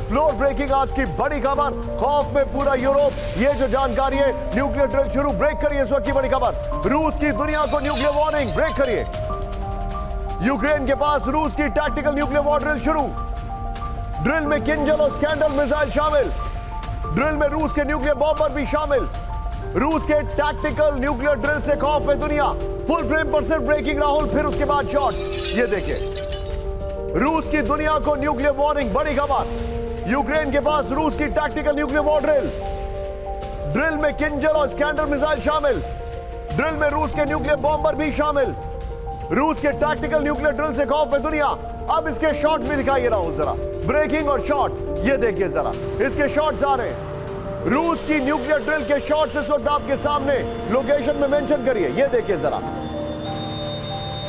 Floor breaking आज की बड़ी खबर, खौफ में पूरा यूरोप। ये जो जानकारी है, न्यूक्लियर ड्रिल शुरू। ब्रेक करिए इस वक्त की बड़ी खबर। रूस की दुनिया को न्यूक्लियर वार्निंग। ब्रेक करिए। यूक्रेन के पास रूस की टैक्टिकल न्यूक्लियर वॉर ड्रिल शुरू। ड्रिल में किंजल और स्कैंडल मिसाइल शामिल। ड्रिल में रूस के न्यूक्लियर बॉम्बर भी शामिल। रूस के टैक्टिकल न्यूक्लियर ड्रिल से खौफ में दुनिया। फुल फ्रेम पर सिर्फ ब्रेकिंग राहुल, फिर उसके बाद शॉट। ये देखिए, रूस की दुनिया को न्यूक्लियर वार्निंग। बड़ी खबर, यूक्रेन के पास रूस की tactical nuclear war drill. Drill में किंजल और स्कैंडल मिसाइल शामिल। ड्रिल में रूस के न्यूक्लियर बॉम्बर भी शामिल। रूस के टैक्टिकल न्यूक्लियर ड्रिल से खौफ में दुनिया। अब इसके शॉट्स भी दिखाइए राहुल जरा, ब्रेकिंग और शॉट। ये देखिए जरा, इसके शॉट्स आ रहे हैं। रूस की न्यूक्लियर ड्रिल के शॉट्स इस वक्त आपके सामने, लोकेशन में मेंशन करिए। ये देखिए जरा,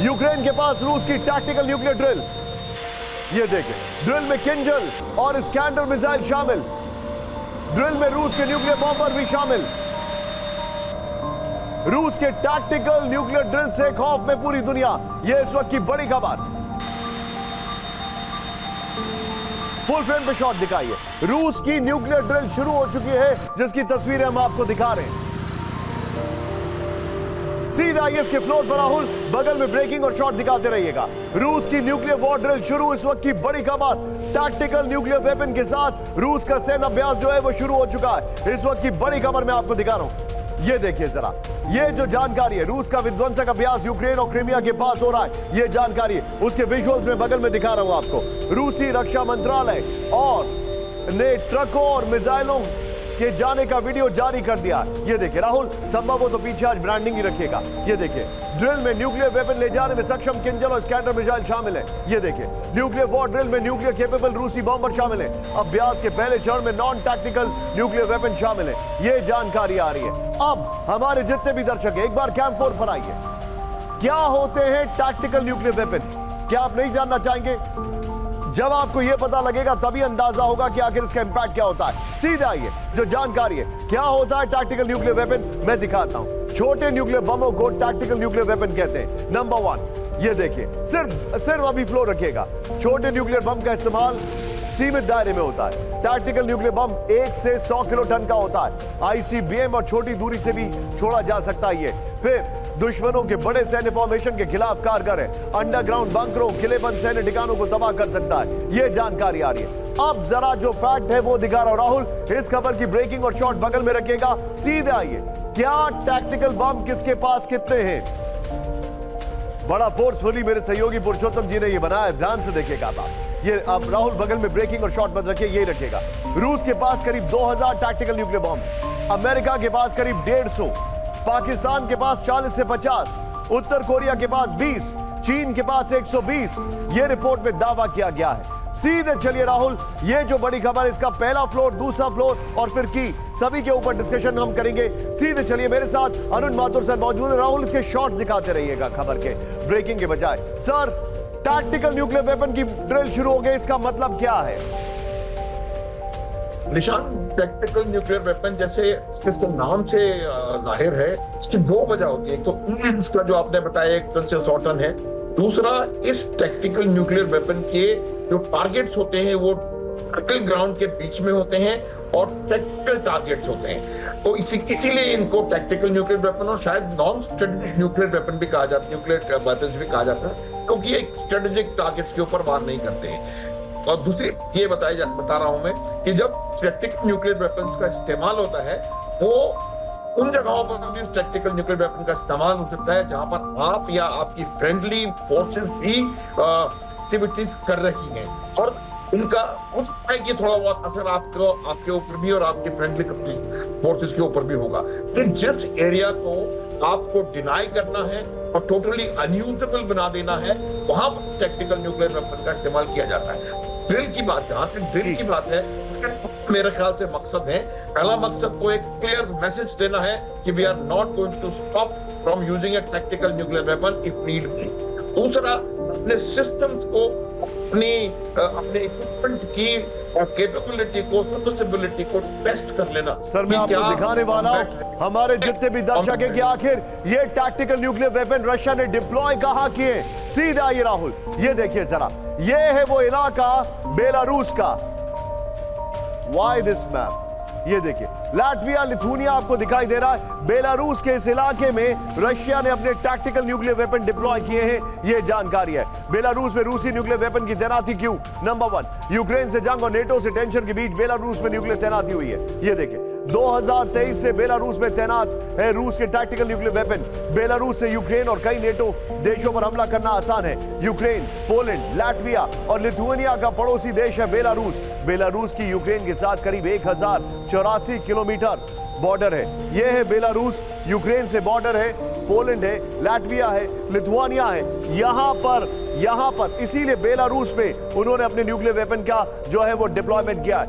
यूक्रेन के पास रूस की टैक्टिकल न्यूक्लियर ड्रिल। ये देखिए, ड्रिल में किंजल और स्कैंडल मिसाइल शामिल। ड्रिल में रूस के न्यूक्लियर बॉम्बर भी शामिल। रूस के टैक्टिकल न्यूक्लियर ड्रिल से खौफ में पूरी दुनिया। यह इस वक्त की बड़ी खबर। फुल फ्रेम पे शॉट दिखाइए। रूस की न्यूक्लियर ड्रिल शुरू हो चुकी है, जिसकी तस्वीरें हम आपको दिखा रहे हैं। सीधा इसके फ्लोर पर राहुल, बगल में ब्रेकिंग और शॉट दिखाते रहिएगा। रूस की न्यूक्लियर वॉर ड्रिल शुरू। इस वक्त की बड़ी खबर, टैक्टिकल न्यूक्लियर वेपन के साथ रूस का सैन्य अभ्यास जो है वो शुरू हो चुका है। इस वक्त की बड़ी खबर मैं आपको दिखा रहा हूं। ये देखिए जरा, ये जो जानकारी है, रूस का विध्वंसक अभ्यास यूक्रेन और क्रीमिया के पास हो रहा है। ये जानकारी है, उसके विजुअल्स में बगल में दिखा रहा हूं आपको। रूसी रक्षा मंत्रालय और ने ट्रकों और मिसाइलों के जाने का वीडियो जारी कर दिया। ये देखिए राहुल, संभव हो तो पीछे आज ब्रांडिंग ही रखिएगा। ये देखिए, ड्रिल में न्यूक्लियर वेपन ले जाने में सक्षम किंजल और स्कैंडल मिसाइल शामिल है। ये देखिए, न्यूक्लियर वॉर ड्रिल में न्यूक्लियर केपेबल रूसी बॉम्बर शामिल है। अभ्यास के पहले चरण में नॉन टैक्टिकल न्यूक्लियर वेपन शामिल है। ये जानकारी आ रही है। अब हमारे जितने भी दर्शक हैं, एक बार कैंप 4 पर आइए। क्या होते हैं टैक्टिकल न्यूक्लियर वेपन? क्या आप नहीं जानना चाहेंगे? जब आपको यह पता लगेगा तभी अंदाजा होगा कि आखिर इसका इंपैक्ट क्या होता है। सीधा आइए, जो जानकारी है क्या होता है टैक्टिकल न्यूक्लियर वेपन, मैं दिखाता हूं। छोटे न्यूक्लियर बमों को टैक्टिकल न्यूक्लियर वेपन कहते हैं। नंबर 1, ये देखिए, सिर्फ अभी फ्लो रखिएगा। छोटे न्यूक्लियर बम का इस्तेमाल सीमित दायरे में होता है। टैक्टिकल न्यूक्लियर बम 1 से 100 किलो टन का होता है। आईसीबीएम और छोटी दूरी से भी छोड़ा जा सकता है। ये फिर दुश्मनों के बड़े सैन्य फॉर्मेशन के खिलाफ कारगर है। अंडरग्राउंड बंकरों, किलेबंद सैन्य ठिकानों को तबाह कर सकता है। यह जानकारी आ रही है। अब जरा जो फैक्ट है वो दिखा रहा हूं राहुल। इस खबर की ब्रेकिंग और शॉट बगल में रखिएगा। सीधे आइए, क्या टैक्टिकल बम किसके पास कितने हैं? बड़ा फोर्सफुली मेरे सहयोगी पुरुषोत्तम जी ने ये बनाया, ध्यान से देखिएगा आप। ये अब राहुल बगल में ब्रेकिंग और शॉट मत रखिए, ये रखिएगा। रूस के पास करीब 2000 टैक्टिकल न्यूक्लियर बम। अमेरिका के पास करीब 150। पाकिस्तान के पास 40 से 50। उत्तर कोरिया के पास 20। चीन के पास 120। यह रिपोर्ट में दावा किया गया है। सीधे चलिए राहुल, ये जो बड़ी खबर, इसका पहला फ्लोर, दूसरा फ्लोर और फिर की सभी के ऊपर डिस्कशन हम करेंगे। सीधे चलिए, मेरे साथ अरुण माथुर सर मौजूद है। राहुल, इसके शॉट्स दिखाते रहिएगा खबर के, ब्रेकिंग के बजाय। सर, टैक्टिकल न्यूक्लियर वेपन की ड्रिल शुरू हो गई, इसका मतलब क्या है? निशान, टैक्टिकल न्यूक्लियर वेपन जैसे इसके नाम से जाहिर है, इसकी 2 वजह होती है। एक तो इसका जो आपने बताया 1 टन से 100 टन है। दूसरा, इस टैक्टिकल न्यूक्लियर वेपन के जो टारगेट्स होते हैं वो टैक्टिकल ग्राउंड के बीच में होते हैं और टैक्टिकल टारगेट्स होते हैं। तो इसीलिए इनको टैक्टिकल न्यूक्लियर वेपन और शायद नॉन स्ट्रेटेजिक न्यूक्लियर वेपन भी कहा जाता है, न्यूक्लियर वेपन्स भी कहा जाता है, क्योंकि ये स्ट्रेटेजिक टारगेट्स के ऊपर वार नहीं करते हैं। और दूसरी ये बता रहा हूं मैं कि जब टैक्टिकल न्यूक्लियर वेपन्स का इस्तेमाल होता है, वो उन जगहों पर भी टैक्टिकल न्यूक्लियर वेपन का इस्तेमाल हो सकता है जहां पर आप या आपकी फ्रेंडली फोर्सेस भी एक्टिविटीज कर रही हैं, और उनका हो सकता है कि थोड़ा बहुत असर आपके ऊपर भी और आपके फ्रेंडली फोर्सेस के ऊपर भी होगा। कि जिस एरिया को आपको डिनाई करना है और टोटली अनयूजेबल बना देना है, वहां पर टैक्टिकल न्यूक्लियर वेपन का इस्तेमाल किया जाता है। ड्रिल की बात, जहां पे ड्रिल की बात है, उसके मेरे ख्याल से मकसद है, पहला मकसद को एक क्लियर मैसेज देना है कि we are not going to stop from using a tactical nuclear weapon if need be. दूसरा, अपने सिस्टम्स को, अपने इक्विपमेंट की और कैपेबिलिटी को, सर्विसिबिलिटी को टेस्ट कर लेना। सर, मैं आपको दिखाने वाला हूं, हमारे जितने भी दर्शक हैं, कि आखिर ये टैक्टिकल न्यूक्लियर वेपन रशिया ने डिप्लॉय कहां किए। सीधा आइए राहुल, ये देखिए जरा, ये है वो इलाका बेलारूस का। Why this map? ये देखिए, लाटविया, लिथुआनिया आपको दिखाई दे रहा है। बेलारूस के इस इलाके में रशिया ने अपने टैक्टिकल न्यूक्लियर वेपन डिप्लॉय किए हैं, ये जानकारी है। बेलारूस में रूसी न्यूक्लियर वेपन की तैनाती क्यों? नंबर 1, यूक्रेन से जंग और नेटो से टेंशन के बीच बेलारूस में न्यूक्लियर तैनाती हुई है। ये देखिए, 2023 से बेलारूस में तैनात है रूस के टैक्टिकल न्यूक्लियर वेपन। बेलारूस से यूक्रेन और कई नेटो देशों पर हमला करना आसान है। यूक्रेन, पोलैंड, लाटविया और लिथुआनिया का पड़ोसी देश है बेलारूस। बेलारूस की यूक्रेन के साथ करीब 1084 किलोमीटर बॉर्डर है। यह है बेलारूस, यूक्रेन से बॉर्डर है, पोलैंड है, लाटविया है, लिथुआनिया है। यहां पर इसीलिए बेलारूस में उन्होंने अपने न्यूक्लियर वेपन का जो है वो डिप्लॉयमेंट किया है।